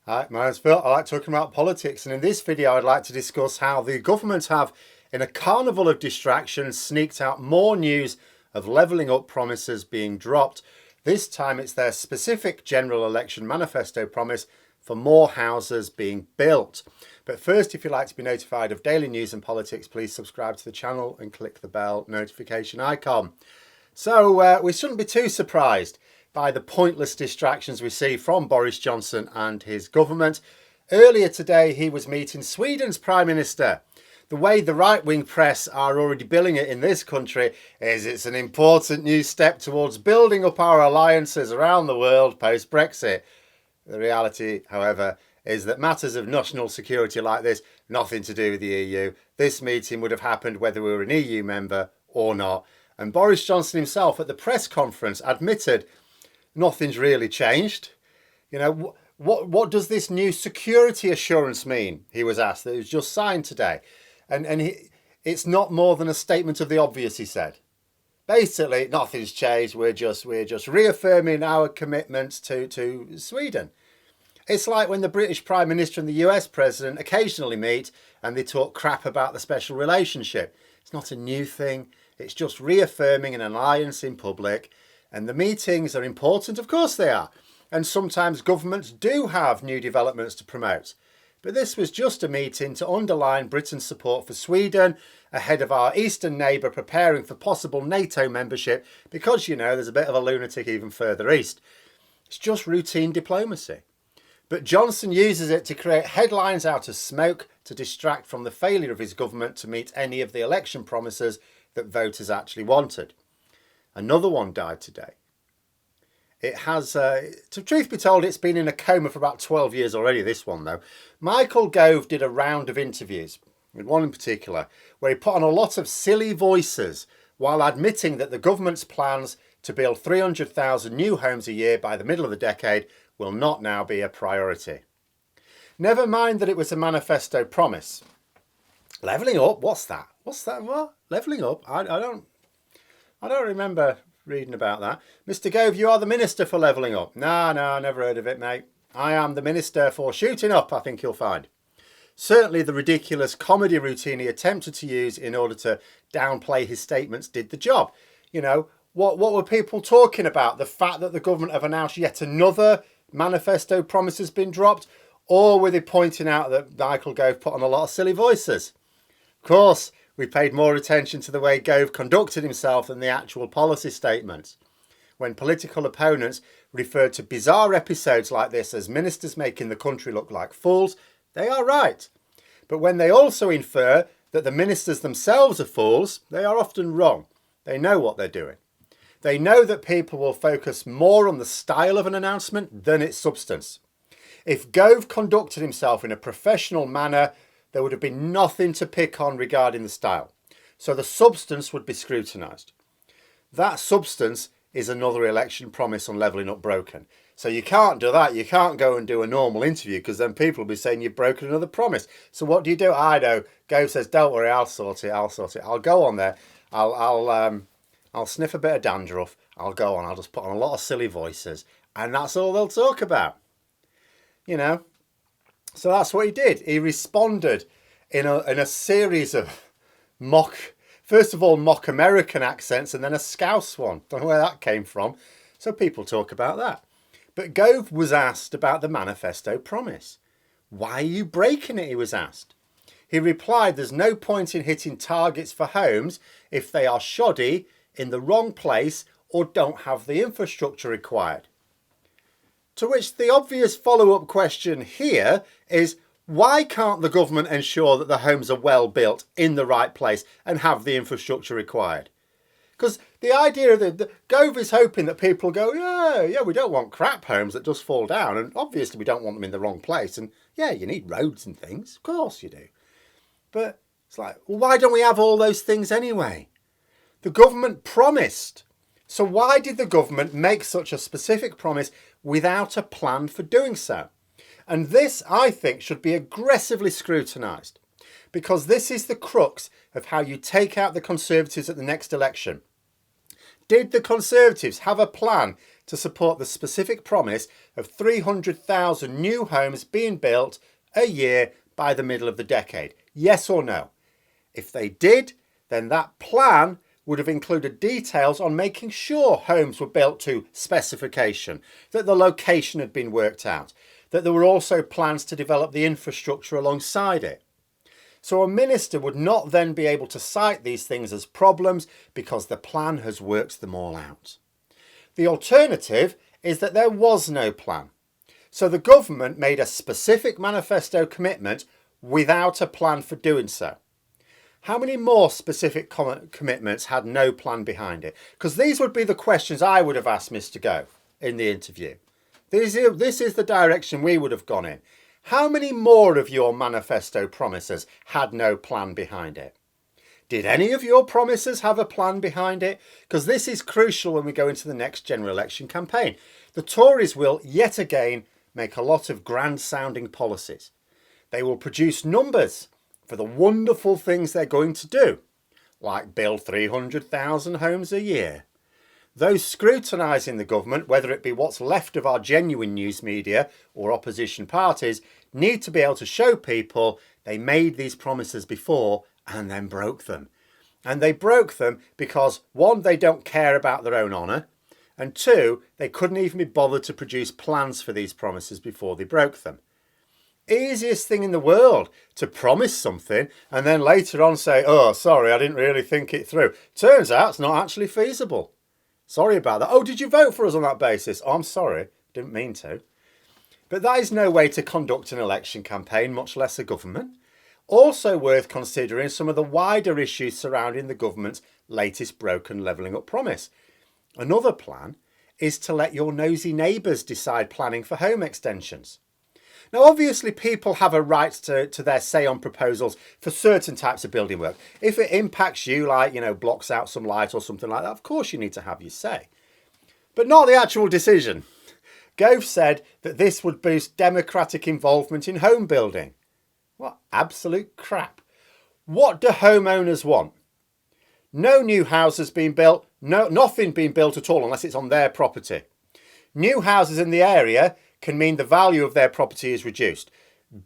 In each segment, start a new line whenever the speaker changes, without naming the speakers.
Hi, my name's Phil. I like talking about politics, and in this video I'd like to discuss how the government have, in a carnival of distractions, sneaked out more news of levelling up promises being dropped. This time it's their specific general election manifesto promise for more houses being built. But first, if you'd like to be notified of daily news and politics, please subscribe to the channel and click the bell notification icon. So we shouldn't be too surprised by the pointless distractions we see from Boris Johnson and his government. Earlier today, he was meeting Sweden's Prime Minister. The way the right-wing press are already billing it in this country is it's an important new step towards building up our alliances around the world post-Brexit. The reality, however, is that matters of national security like this, nothing to do with the EU. This meeting would have happened whether we were an EU member or not. And Boris Johnson himself at the press conference admitted nothing's really changed. You know, what does this new security assurance mean? He was asked. It was just signed today. It's not more than a statement of the obvious, he said. Basically, nothing's changed. We're just reaffirming our commitment to Sweden. It's like when the British Prime Minister and the US President occasionally meet and they talk crap about the special relationship. It's not a new thing. It's just reaffirming an alliance in public. And the meetings are important, of course they are. And sometimes governments do have new developments to promote. But this was just a meeting to underline Britain's support for Sweden ahead of our eastern neighbour preparing for possible NATO membership because, you know, there's a bit of a lunatic even further east. It's just routine diplomacy. But Johnson uses it to create headlines out of smoke to distract from the failure of his government to meet any of the election promises that voters actually wanted. Another one died today. It has, to truth be told, it's been in a coma for about 12 years already, this one though. Michael Gove did a round of interviews, with one in particular, where he put on a lot of silly voices while admitting that the government's plans to build 300,000 new homes a year by the middle of the decade will not now be a priority. Never mind that it was a manifesto promise. Levelling up? What's that? What? Levelling up? I don't remember reading about that. Mr. Gove, you are the Minister for Levelling Up. No, never heard of it, mate. I am the Minister for Shooting Up, I think you'll find. Certainly the ridiculous comedy routine he attempted to use in order to downplay his statements did the job. You know, what were people talking about? The fact that the government have announced yet another manifesto promise has been dropped? Or were they pointing out that Michael Gove put on a lot of silly voices? Of course, we paid more attention to the way Gove conducted himself than the actual policy statements. When political opponents referred to bizarre episodes like this as ministers making the country look like fools, they are right. But when they also infer that the ministers themselves are fools, they are often wrong. They know what they're doing. They know that people will focus more on the style of an announcement than its substance. If Gove conducted himself in a professional manner, there would have been nothing to pick on regarding the style. So the substance would be scrutinised. That substance is another election promise on levelling up broken. So you can't do that. You can't go and do a normal interview because then people will be saying you've broken another promise. So what do? I know. Gove says, don't worry, I'll sort it. I'll go on there. I'll sniff a bit of dandruff. I'll go on. I'll just put on a lot of silly voices. And that's all they'll talk about. You know. So that's what he did. He responded in a series of first of all, mock American accents and then a Scouse one. Don't know where that came from. So people talk about that. But Gove was asked about the manifesto promise. Why are you breaking it, he was asked. He replied, there's no point in hitting targets for homes if they are shoddy, in the wrong place, or don't have the infrastructure required. To which the obvious follow-up question here is, why can't the government ensure that the homes are well built in the right place and have the infrastructure required? Because the idea of the Gove is hoping that people go, yeah, we don't want crap homes that just fall down. And obviously we don't want them in the wrong place. And yeah, you need roads and things. Of course you do. But it's like, well, why don't we have all those things anyway? The government promised. So why did the government make such a specific promise without a plan for doing so? And this, I think, should be aggressively scrutinised, because this is the crux of how you take out the Conservatives at the next election. Did the Conservatives have a plan to support the specific promise of 300,000 new homes being built a year by the middle of the decade? Yes or no? If they did, then that plan would have included details on making sure homes were built to specification, that the location had been worked out, that there were also plans to develop the infrastructure alongside it. So a minister would not then be able to cite these things as problems because the plan has worked them all out. The alternative is that there was no plan. So the government made a specific manifesto commitment without a plan for doing so. How many more specific commitments had no plan behind it? Because these would be the questions I would have asked Mr. Gove in the interview. This is the direction we would have gone in. How many more of your manifesto promises had no plan behind it? Did any of your promises have a plan behind it? Because this is crucial when we go into the next general election campaign. The Tories will yet again make a lot of grand sounding policies. They will produce numbers for the wonderful things they're going to do, like build 300,000 homes a year. Those scrutinising the government, whether it be what's left of our genuine news media or opposition parties, need to be able to show people they made these promises before and then broke them. And they broke them because, one, they don't care about their own honour, and two, they couldn't even be bothered to produce plans for these promises before they broke them. Easiest thing in the world to promise something and then later on say, oh, sorry, I didn't really think it through. Turns out it's not actually feasible. Sorry about that. Oh, did you vote for us on that basis? Oh, I'm sorry. Didn't mean to. But that is no way to conduct an election campaign, much less a government. Also worth considering some of the wider issues surrounding the government's latest broken levelling up promise. Another plan is to let your nosy neighbours decide planning for home extensions. Now, obviously, people have a right to their say on proposals for certain types of building work. If it impacts you, like, blocks out some light or something like that, of course you need to have your say. But not the actual decision. Gove said that this would boost democratic involvement in home building. What absolute crap. What do homeowners want? No new houses being built, nothing being built at all unless it's on their property. New houses in the area can mean the value of their property is reduced.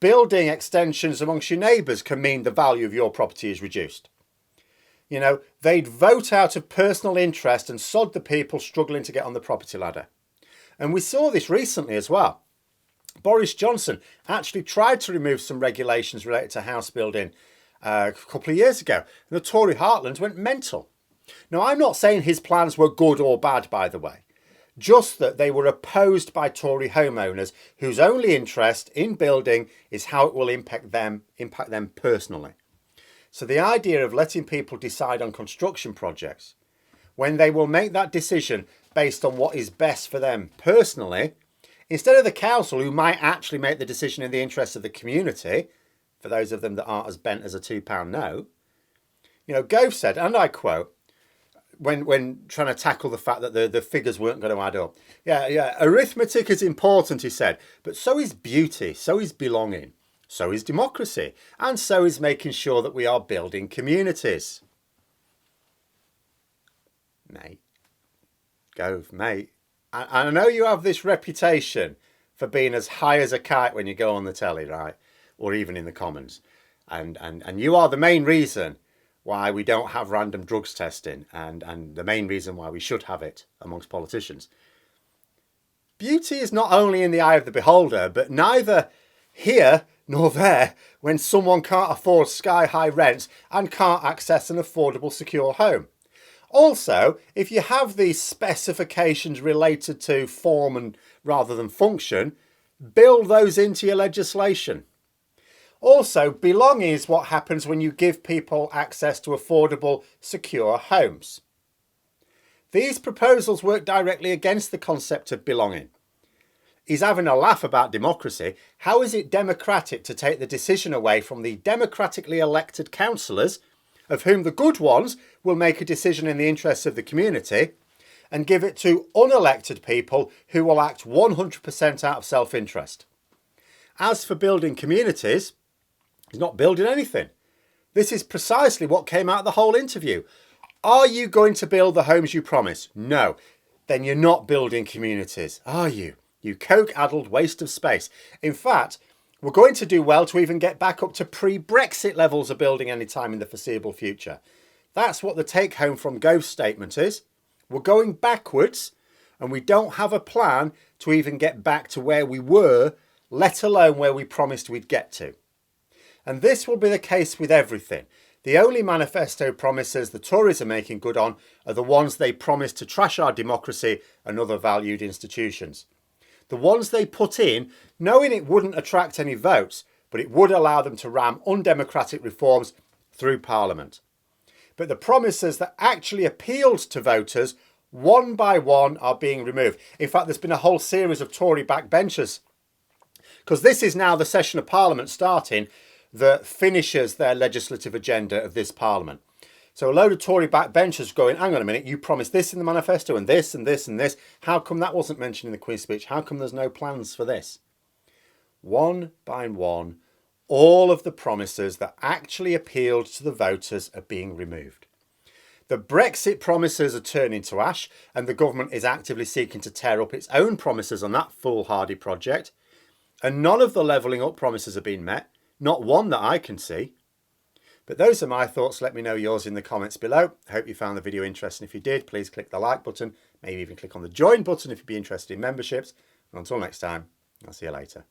Building extensions amongst your neighbours can mean the value of your property is reduced. They'd vote out of personal interest and sod the people struggling to get on the property ladder. And we saw this recently as well. Boris Johnson actually tried to remove some regulations related to house building a couple of years ago. And the Tory heartland went mental. Now, I'm not saying his plans were good or bad, by the way. Just that they were opposed by Tory homeowners whose only interest in building is how it will impact them personally. So the idea of letting people decide on construction projects, when they will make that decision based on what is best for them personally, instead of the council who might actually make the decision in the interest of the community, for those of them that aren't as bent as a £2 note, Gove said, and I quote, when trying to tackle the fact that the figures weren't going to add up. Yeah, arithmetic is important, he said, but so is beauty, so is belonging, so is democracy, and so is making sure that we are building communities. Mate, Gove, mate, I know you have this reputation for being as high as a kite when you go on the telly, right? Or even in the Commons. And you are the main reason why we don't have random drugs testing and the main reason why we should have it amongst politicians. Beauty is not only in the eye of the beholder, but neither here nor there when someone can't afford sky-high rents and can't access an affordable, secure home. Also, if you have these specifications related to form and rather than function, build those into your legislation. Also, belonging is what happens when you give people access to affordable, secure homes. These proposals work directly against the concept of belonging. He's having a laugh about democracy. How is it democratic to take the decision away from the democratically elected councillors, of whom the good ones will make a decision in the interests of the community, and give it to unelected people who will act 100% out of self-interest? As for building communities, he's not building anything. This is precisely what came out of the whole interview. Are you going to build the homes you promised? No. then you're not building communities, are you? You coke-addled waste of space. In fact, we're going to do well to even get back up to pre-Brexit levels of building any time in the foreseeable future. That's what the take-home from Gove's statement is. We're going backwards, and we don't have a plan to even get back to where we were, let alone where we promised we'd get to. And this will be the case with everything. The only manifesto promises the Tories are making good on are the ones they promised to trash our democracy and other valued institutions. The ones they put in, knowing it wouldn't attract any votes, but it would allow them to ram undemocratic reforms through Parliament. But the promises that actually appealed to voters, one by one, are being removed. In fact, there's been a whole series of Tory backbenchers, because this is now the session of Parliament starting that finishes their legislative agenda of this Parliament. So a load of Tory backbenchers going, hang on a minute, you promised this in the manifesto and this and this and this. How come that wasn't mentioned in the Queen's speech? How come there's no plans for this? One by one, all of the promises that actually appealed to the voters are being removed. The Brexit promises are turning to ash, and the government is actively seeking to tear up its own promises on that foolhardy project. And none of the levelling up promises have been met. Not one that I can see. But those are my thoughts. Let me know yours in the comments below. I hope you found the video interesting. If you did, please click the like button. Maybe even click on the join button if you'd be interested in memberships. And until next time, I'll see you later.